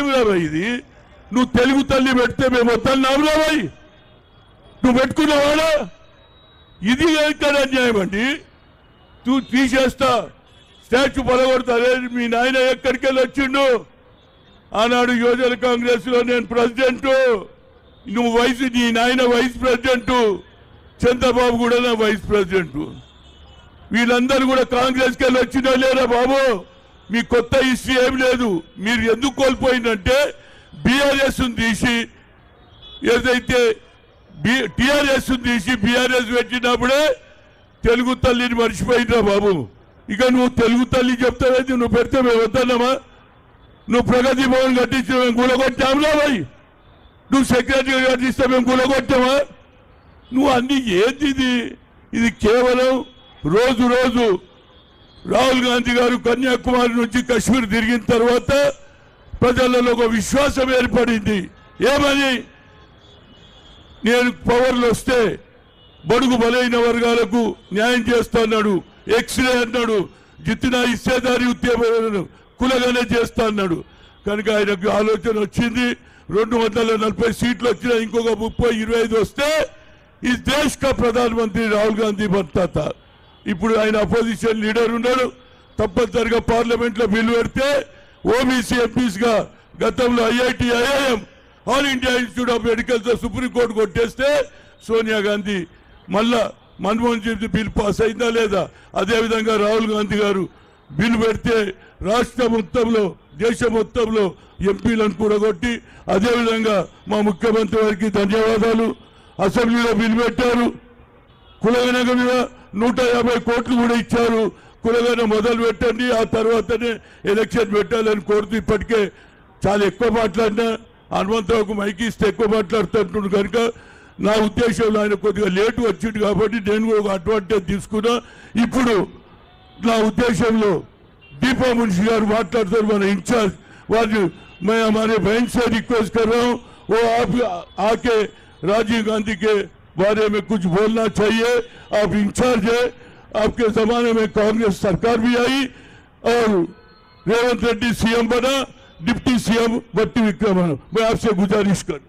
అన్యాయం రాబాయి ఇది. నువ్వు తెలుగు తల్లి పెడితే మేము వద్దన్నావు రాబాయి, నువ్వు పెట్టుకున్నావాడా? ఇది ఎక్కడ అన్యాయం అండి. నువ్వు తీసేస్తా, స్టాచ్యూ పలగొడతా. మీ నాయన ఎక్కడికి వెళ్ళి వచ్చిండు? ఆనాడు యువజన కాంగ్రెస్ లో నేను ప్రెసిడెంట్, నువ్వు నీ నాయన వైస్ ప్రెసిడెంట్, చంద్రబాబు కూడా నా వైస్ ప్రెసిడెంట్. వీళ్ళందరూ కూడా కాంగ్రెస్కి వెళ్ళి వచ్చినా లేరా బాబు? మీ కొత్త హిస్టరీ ఏం లేదు. మీరు ఎందుకు కోల్పోయిందంటే బీఆర్ఎస్ తీసి, ఏదైతే టీఆర్ఎస్ తీసి బీఆర్ఎస్ పెట్టినప్పుడే తెలుగు తల్లిని మర్చిపోయిందా బాబు? ఇక నువ్వు తెలుగు తల్లి చెప్తావేది? నువ్వు పెడితే మేము వద్దన్నామా? నువ్వు ప్రగతి భవన్ కట్టించిన మేము కూలగొట్టాములా భయ్? నువ్వు సెక్రటరీ కట్టిస్తే మేము కూలగొట్టామా? నువ్వు అన్ని ఏంది ఇది కేవలం రోజు రోజు రాహుల్ గాంధీ గారు కన్యాకుమారి నుంచి కశ్మీర్ తిరిగిన తర్వాత ప్రజలలో ఒక విశ్వాసం ఏర్పడింది. ఏమని? నేను పవర్లో వస్తే బడుగు బలైన వర్గాలకు న్యాయం చేస్తా అన్నాడు. ఎక్స్రే అన్నాడు. జిత్తిన ఇచ్చేదారి ఉద్యమాలను కులగానే చేస్తా అన్నాడు. కనుక ఆయనకు ఆలోచన వచ్చింది. 240 సీట్లు వచ్చినా ఇంకొక 30-25 వస్తే ఈ దేశ కా ప్రధానమంత్రి రాహుల్ గాంధీ बनता. ఇప్పుడు ఆయన అపోజిషన్ లీడర్ ఉన్నాడు. తప్పనిసరిగా పార్లమెంట్ లో బిల్లు పెడితే ఓబీసీ ఎంపీస్ గా గతంలో IIT, IIM, all India institute of medical supreme court కొట్టేస్తే సోనియా గాంధీ మళ్ళా మన్మోహన్ సింగ్ బిల్ పాస్ అయిందా లేదా? అదేవిధంగా రాహుల్ గాంధీ గారు బిల్లు పెడితే రాష్ట్ర మొత్తంలో, దేశం మొత్తంలో ఎంపీలను కూడగొట్టి, అదేవిధంగా మా ముఖ్యమంత్రి వారికి ధన్యవాదాలు. అసెంబ్లీలో బిల్లు పెట్టారు. కులగణన మీద 150 కోట్లు కూడా ఇచ్చారు. కులగణన మొదలు పెట్టండి, ఆ తర్వాతనే ఎలక్షన్ పెట్టాలని కోరుతూ ఇప్పటికే చాలా ఎక్కువ మాట్లాడినా హనుమంతరావుకు మైకి ఇస్తే ఎక్కువ మాట్లాడుతుంటున్నాడు. కనుక నా ఉద్దేశంలో ఆయన కొద్దిగా లేటు వచ్చింది కాబట్టి నేను కూడా ఒక అడ్వాంటేజ్ తీసుకున్నా. ఇప్పుడు నా ఉద్దేశంలో दीपा मुंशी गाరు మాట్లాడతారు, మన इंचार्ज वाले। मैं हमारे बहन से रिक्वेस्ट कर रहा हूँ, वो आप आके राजीव गांधी के बारे में कुछ बोलना चाहिए। आप इंचार्ज है, आपके जमाने में कांग्रेस सरकार भी आई और रेवंत रेड्डी सीएम बना, डिप्टी सीएम भट्टी विक्रमन। मैं आपसे गुजारिश कर